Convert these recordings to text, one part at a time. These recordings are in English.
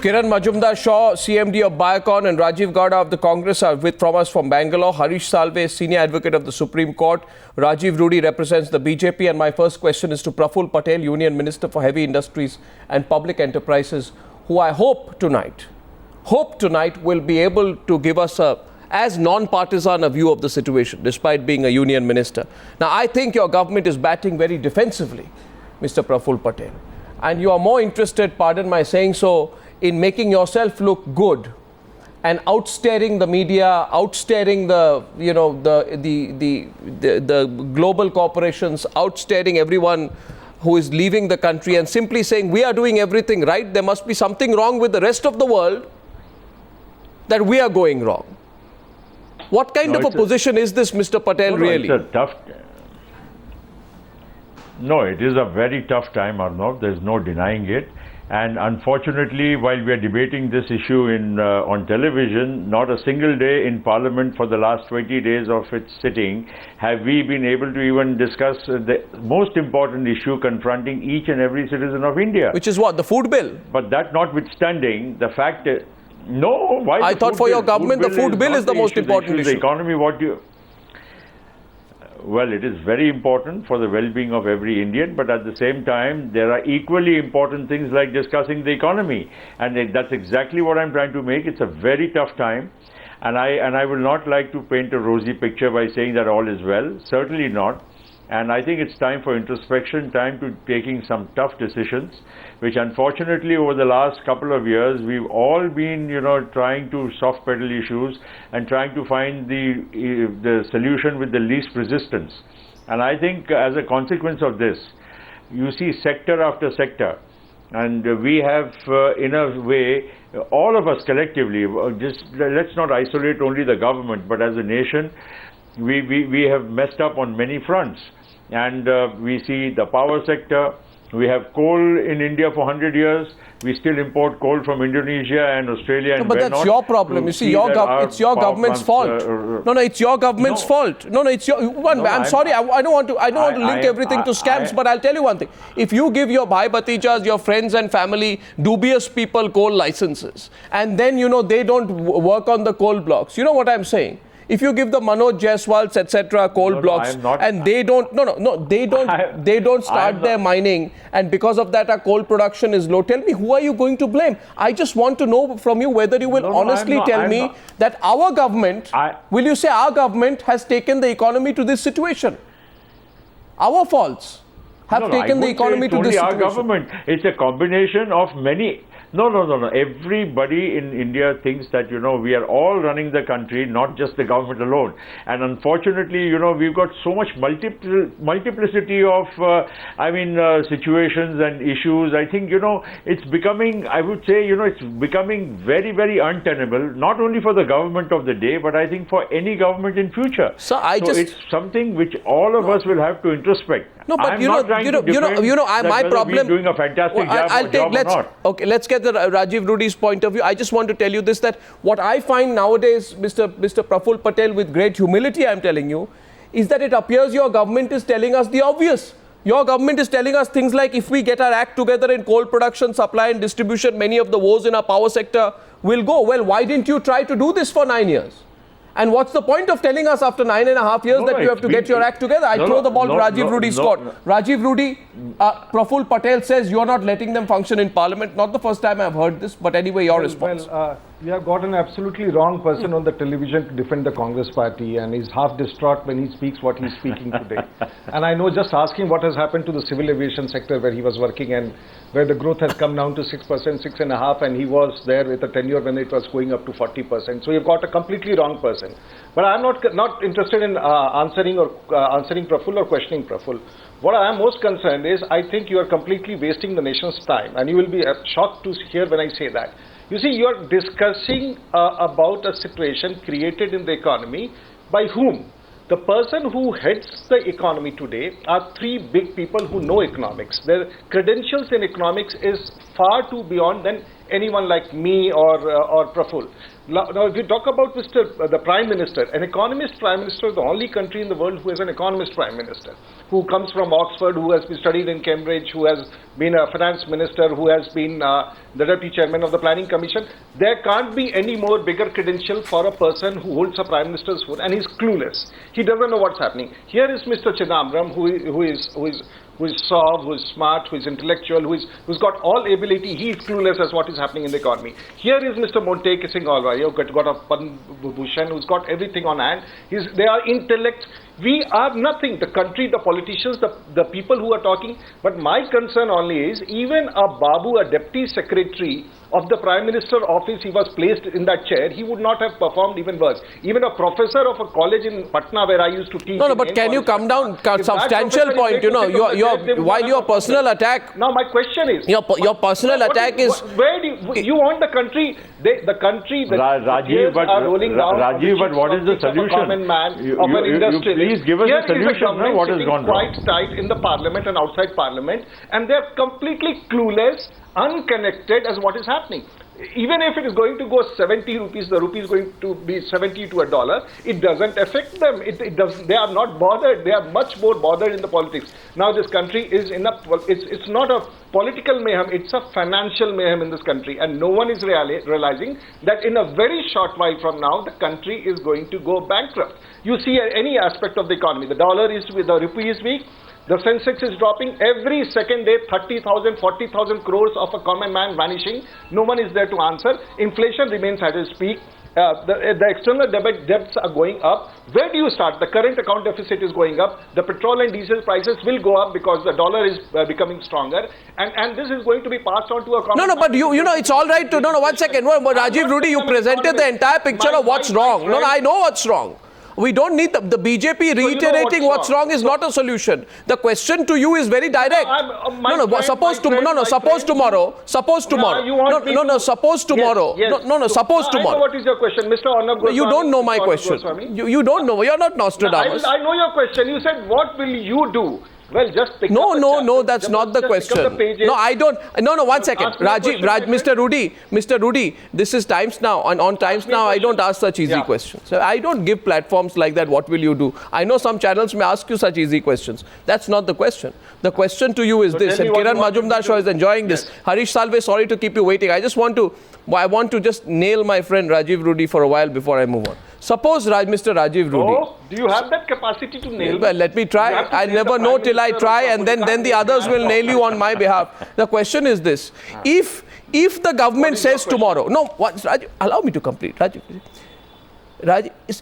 Kiran Majumdar-Shaw, CMD of Biocon, and Rajiv Gowda of the Congress are from us from Bangalore. Harish Salve, Senior Advocate of the Supreme Court. Rajiv Rudy represents the BJP. And my first question is to Praful Patel, Union Minister for Heavy Industries and Public Enterprises, who I hope tonight will be able to give us as non-partisan a view of the situation, despite being a union minister. Now, I think your government is batting very defensively, Mr. Praful Patel. And you are more interested, pardon my saying so, in making yourself look good and outstaring the media, outstaring the global corporations, outstaring everyone who is leaving the country, and simply saying we are doing everything right. There must be something wrong with the rest of the world that we are going wrong. What kind of a position is this, Mr. Patel, really? It's a tough. No, it is a very tough time, Arnav. There's no denying it. And unfortunately, while we are debating this issue on television, not a single day in Parliament for the last 20 days of its sitting have we been able to even discuss the most important issue confronting each and every citizen of India. Which is what? The food bill? But that notwithstanding, the fact is, no, why? I thought for your government the food bill is the most important issue. The economy, what do you... Well, it is very important for the well-being of every Indian, but at the same time, there are equally important things like discussing the economy. And that's exactly what I'm trying to make. It's a very tough time. And I will not like to paint a rosy picture by saying that all is well. Certainly not. And I think it's time for introspection, time to taking some tough decisions, which unfortunately over the last couple of years, we've all been, trying to soft pedal issues and trying to find the solution with the least resistance. And I think as a consequence of this, you see sector after sector, and we have, in a way, all of us collectively, just let's not isolate only the government, but as a nation, we have messed up on many fronts. And we see the power sector. We have coal in India for 100 years. We still import coal from Indonesia and Australia. No, but that's your problem. You see, it's your government's fault. No, it's your government's fault. No, it's your one. No, I'm sorry. I don't want to link everything to scams. But I'll tell you one thing. If you give your bhai bhatijas, your friends and family, dubious people coal licenses, and then they don't work on the coal blocks. You know what I'm saying? If you give the Manoj Jaiswals, etc., coal blocks, and they don't, they don't start their mining, and because of that, our coal production is low. Tell me, who are you going to blame? I just want to know from you whether you will honestly tell me that our government, will you say our government has taken the economy to this situation? Our faults have taken the economy to this situation. Our government. It's a combination of many. No. Everybody in India thinks that, we are all running the country, not just the government alone. And unfortunately, we've got so much multiplicity of, situations and issues. I think, it's becoming, I would say, it's becoming very, very untenable, not only for the government of the day, but I think for any government in future. So it's something which all of us will have to introspect. No, but my problem. Doing a fantastic job or not. Okay, let's get the Rajiv Rudy's point of view. I just want to tell you this, that what I find nowadays, Mr. Praful Patel, with great humility, I'm telling you, is that it appears your government is telling us the obvious. Your government is telling us things like, if we get our act together in coal production, supply and distribution, many of the woes in our power sector will go. Well, why didn't you try to do this for 9 years? And what's the point of telling us after 9.5 years that you have to get your act together? I throw the ball to Rajiv Rudy's court. Rajiv Rudy, Praful Patel says you are not letting them function in Parliament. Not the first time I've heard this, but anyway, your response. Well, you have got an absolutely wrong person on the television to defend the Congress party, and he's half distraught when he speaks what he's speaking today. And I know, just asking what has happened to the civil aviation sector where he was working and where the growth has come down to 6%, 6.5%, and he was there with a tenure when it was going up to 40%. So you've got a completely wrong person. But I'm not interested in answering Praful or questioning Praful. What I am most concerned is, I think you are completely wasting the nation's time, and you will be shocked to hear when I say that. You see, you are discussing about a situation created in the economy by whom? The person who heads the economy today are three big people who know economics. Their credentials in economics is far too beyond than anyone like me or Praful. Now, if you talk about the Prime Minister, an economist Prime Minister is the only country in the world who has an economist Prime Minister, who comes from Oxford, who has been studied in Cambridge, who has been a finance minister, who has been the deputy chairman of the Planning Commission. There can't be any more bigger credential for a person who holds a Prime Minister's phone, and he's clueless. He doesn't know what's happening. Here is Mr. Chidambaram, who is soft, who is smart, who is intellectual, who's got all ability. He is clueless as what is happening in the economy. Here is Mr. Monte Kissing Alway, who's got a Padma Bhushan, who's got everything on hand. They are intellect. We are nothing. The country, the politicians, the people who are talking. But my concern only is, even a Babu, a deputy secretary of the Prime Minister office, he was placed in that chair, he would not have performed even worse. Even a professor of a college in Patna where I used to teach. No, but can you come down substantial point, while your personal attack. Now my question is. Your personal attack is. Where do you want the country, Rajiv, but what is the solution? Common man, of an industrialist. Please give us a solution. What has gone wrong? Quite tight in the parliament and outside parliament, and they're completely clueless, unconnected as what is happening. Even if it is going to go 70 rupees, the rupee is going to be 70 to $1, it doesn't affect them. They are not bothered. They are much more bothered in the politics. Now this country is it's not a political mayhem, it's a financial mayhem in this country, and no one is realizing that in a very short while from now, the country is going to go bankrupt. You see any aspect of the economy, the rupee is weak, the Sensex is dropping every second day, 30,000, 40,000 crores of a common man vanishing. No one is there to answer. Inflation remains at its peak. The external debts are going up. Where do you start? The current account deficit is going up. The petrol and diesel prices will go up because the dollar is becoming stronger. And this is going to be passed on to a common but it's all right to, one second. Rajiv Rudy, you presented the entire picture of what's wrong. I know what's wrong. We don't need the BJP reiterating what's wrong is not a solution. The question to you is very direct. Suppose tomorrow. Suppose tomorrow. Suppose tomorrow. I know what is your question, Mr. Arnab Goswami. You don't know my question. You don't know. You're not Nostradamus. I know your question. You said, what will you do? Well, just pick No, that's not the question. No, I don't. No, 1 second. Mr. Rudy, this is Times Now. On Times Now, I don't ask such easy questions. So I don't give platforms like that. What will you do? I know some channels may ask you such easy questions. That's not the question. The question to you is this, and Kiran Majumdar Shaw is enjoying this. Harish Salve, sorry to keep you waiting. I want to just nail my friend Rajiv Rudy for a while before I move on. Suppose Mr. Rajiv Rudy. Oh, do you have that capacity to nail? Well, let me try. I never know till I try, and then the others will nail you on my behalf. The question is this: if the government says tomorrow, Rajiv, allow me to complete, Rajiv.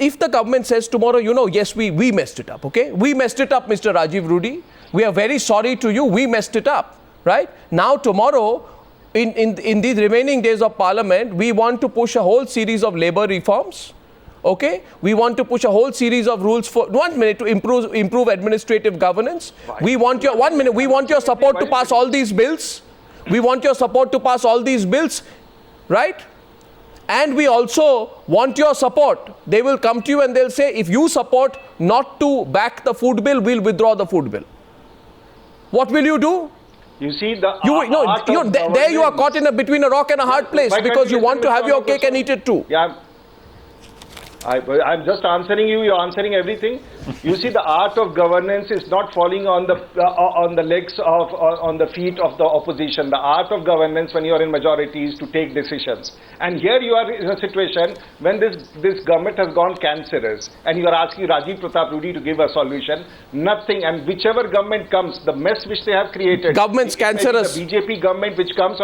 If the government says tomorrow, yes, we messed it up, okay? We messed it up, Mr. Rajiv Rudy. We are very sorry to you. We messed it up, right? Now tomorrow, in the remaining days of Parliament, we want to push a whole series of labour reforms. Okay, we want to push a whole series of rules for 1 minute to improve administrative governance. We want your We want your support to pass all these bills. We want your support to pass all these bills, right? And we also want your support. They will come to you and they'll say, if you support not to back the food bill, we'll withdraw the food bill. What will you do? You see, there you are caught between a rock and a hard place because you want to have your cake and eat it too. Yeah. I'm just answering you. You're answering everything. You see, the art of governance is not falling on the legs of on the feet of the opposition. The art of governance, when you are in majority, is to take decisions. And here you are in a situation when this government has gone cancerous, and you are asking Rajiv Pratap Rudy to give a solution. Nothing. And whichever government comes, the mess which they have created. Government's cancerous. The BJP government which comes,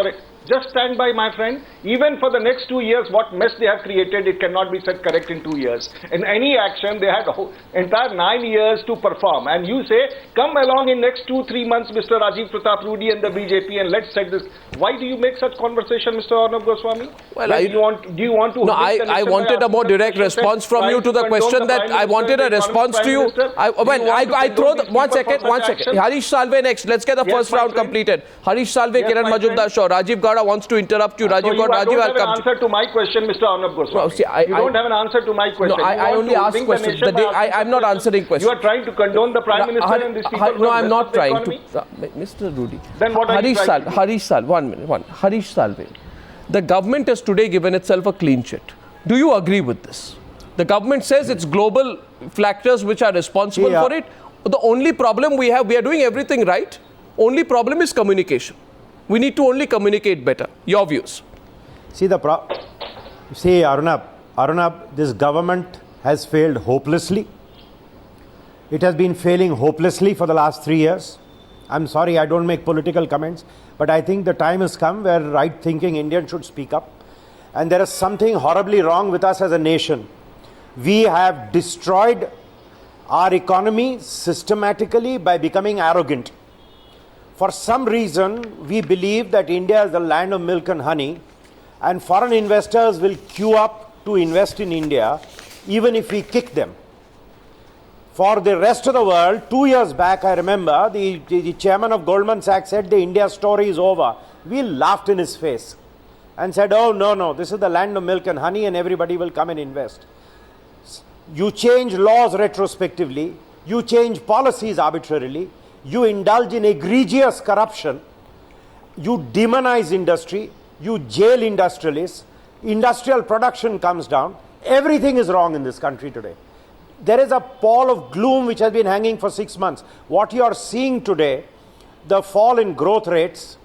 just stand by, my friend. Even for the next 2 years, what mess they have created, it cannot be set correct in 2 years. In any action, they had entire 9 years to perform. And you say, come along in next 2-3 months, Mr. Rajiv Pratap Rudy and the BJP, and let's set this. Why do you make such conversation, Mr. Arnab Goswami? Well, do you want to? No, I wanted a more direct response from you to the question that I wanted a response to you. I throw the 1 second. Harish Salve next. Let's get the first round completed. Harish Salve, Kiran Majumdar Shaw, Rajiv Gowda wants to interrupt you. Rajiv Gowda, Rajiv, I'll come. You don't have an answer to my question, Mr. Arnab Goswami. You don't have an answer to my question. No, I only ask questions. I'm not answering questions. You are trying to condone the Prime Minister and these people. No, I'm not trying to. Mr. Rudy. Then what are you trying to do? Harish Salve, 1 minute. Harish Salve. The government has today given itself a clean sheet. Do you agree with this? The government says it's global factors which are responsible for it. The only problem we have, we are doing everything right. Only problem is communication. We need to only communicate better. Your views? See, Arnab, this government has failed hopelessly. It has been failing hopelessly for the last 3 years. I'm sorry, I don't make political comments, but I think the time has come where right-thinking Indians should speak up. And there is something horribly wrong with us as a nation. We have destroyed our economy systematically by becoming arrogant. For some reason, we believe that India is the land of milk and honey, and foreign investors will queue up to invest in India, even if we kick them. For the rest of the world, 2 years back, I remember, the chairman of Goldman Sachs said the India story is over. We laughed in his face and said, oh, no, this is the land of milk and honey and everybody will come and invest. You change laws retrospectively, you change policies arbitrarily, you indulge in egregious corruption, you demonize industry, you jail industrialists, industrial production comes down. Everything is wrong in this country today. There is a pall of gloom which has been hanging for 6 months. What you are seeing today, the fall in growth rates,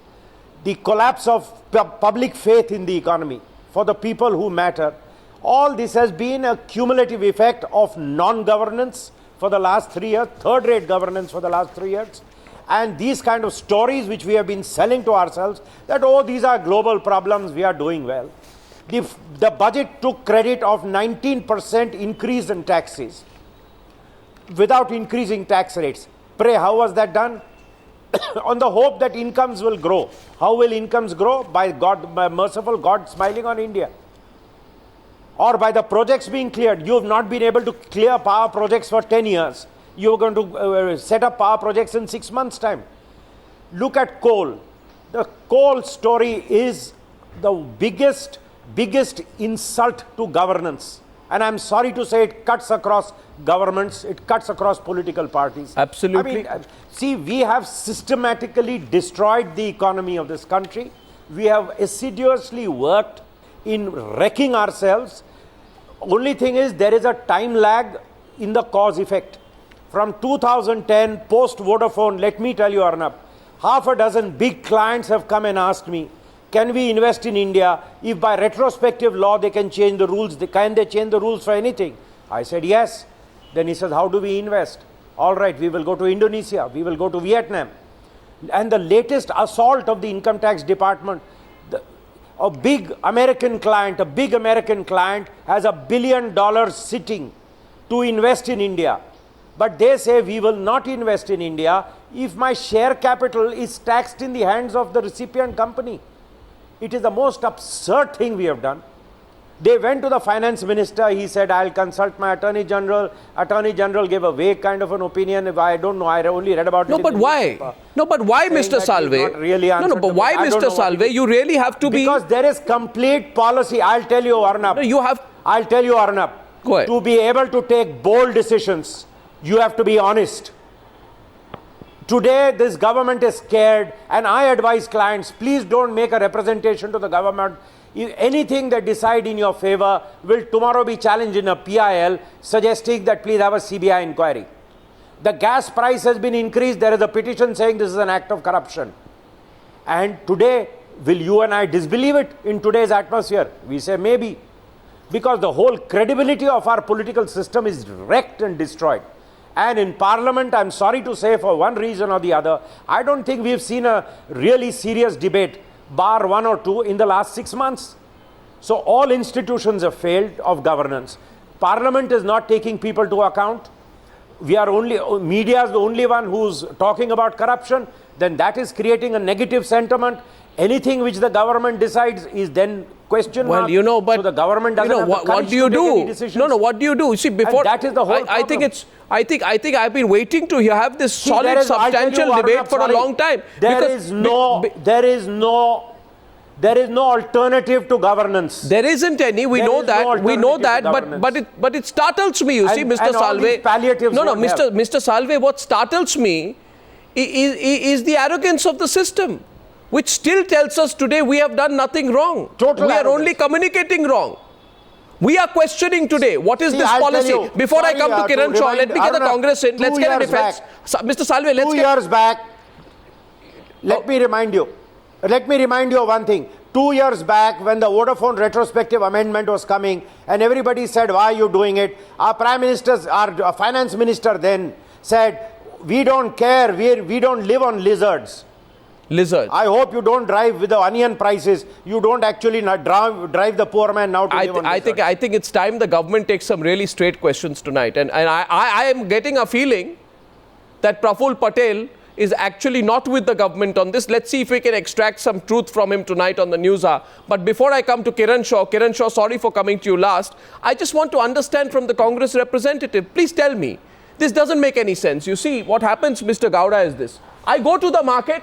the collapse of public faith in the economy for the people who matter, all this has been a cumulative effect of non-governance for the last 3 years, third-rate governance for the last 3 years, and these kind of stories which we have been selling to ourselves that, oh, these are global problems, we are doing well. The budget took credit of 19% increase in taxes without increasing tax rates. Pray, how was that done? On the hope that incomes will grow. How will incomes grow? By merciful God smiling on India. Or by the projects being cleared. You have not been able to clear power projects for 10 years. You are going to set up power projects in 6 months' time. Look at coal. The coal story is the biggest insult to governance. And I'm sorry to say it cuts across governments, it cuts across political parties. Absolutely. I mean, see, we have systematically destroyed the economy of this country. We have assiduously worked in wrecking ourselves. Only thing is, there is a time lag in the cause effect. From 2010, post Vodafone, let me tell you, Arnab, half a dozen big clients have come and asked me, can we invest in India? If by retrospective law they can change the rules, can they change the rules for anything? I said yes. Then he says, how do we invest? All right, we will go to Indonesia, we will go to Vietnam. And the latest assault of the income tax department, a big American client has $1 billion sitting to invest in India. But they say we will not invest in India if my share capital is taxed in the hands of the recipient company. It is the most absurd thing we have done. They went to the finance minister. He said, I'll consult my attorney general. Attorney general gave a vague kind of an opinion. I don't know. I only read about it. No, but why? No, but why, Mr. Salve? Really but why, Mr. Salve? You really have to be. Because there is complete policy. I'll tell you, Arnab. No, you have. I'll tell you, Arnab. Go ahead. To be able to take bold decisions, you have to be honest. Today, this government is scared, and I advise clients, please don't make a representation to the government. Anything that decide in your favor will tomorrow be challenged in a PIL, suggesting that please have a CBI inquiry. The gas price has been increased. There is a petition saying this is an act of corruption. And today, will you and I disbelieve it in today's atmosphere? We say maybe. Because the whole credibility of our political system is wrecked and destroyed. And in Parliament, I'm sorry to say, for one reason or the other, I don't think we've seen a really serious debate, bar one or two, in the last 6 months. So all institutions have failed of governance. Parliament is not taking people to account. Media is the only one who's talking about corruption. Then that is creating a negative sentiment. Anything which the government decides is then question mark. Well, but so the government doesn't have the what do you do? No, what do you do? See, before and that is the whole problem. I think I've been waiting to have this solid, substantial debate for a long time. There is no alternative to governance. There isn't any. We know that. But it startles me. You see, Mr. Salve. Mr. Salve. What startles me is the arrogance of the system, which still tells us today we have done nothing wrong. Total we are arrogance. only communicating wrong. We are questioning today what is this I'll policy. tell you, Before I come to Kiran Shaw, let me get the Congress in. Let's get a defense. Mr. Salve, let's 2 years back, let me remind you of one thing. 2 years back, when the Vodafone retrospective amendment was coming, and everybody said, why are you doing it? Our our finance minister then said, we don't care, we don't live on lizards. Lizards. I hope you don't drive with the onion prices. You don't actually drive the poor man now to live on lizards. I think it's time the government takes some really straight questions tonight. And I am getting a feeling that Praful Patel is actually not with the government on this. Let's see if we can extract some truth from him tonight on the Newshour. But before I come to Kiran Shaw, sorry for coming to you last. I just want to understand from the Congress representative, please tell me, this doesn't make any sense. You see, what happens, Mr. Gowda, is this. I go to the market,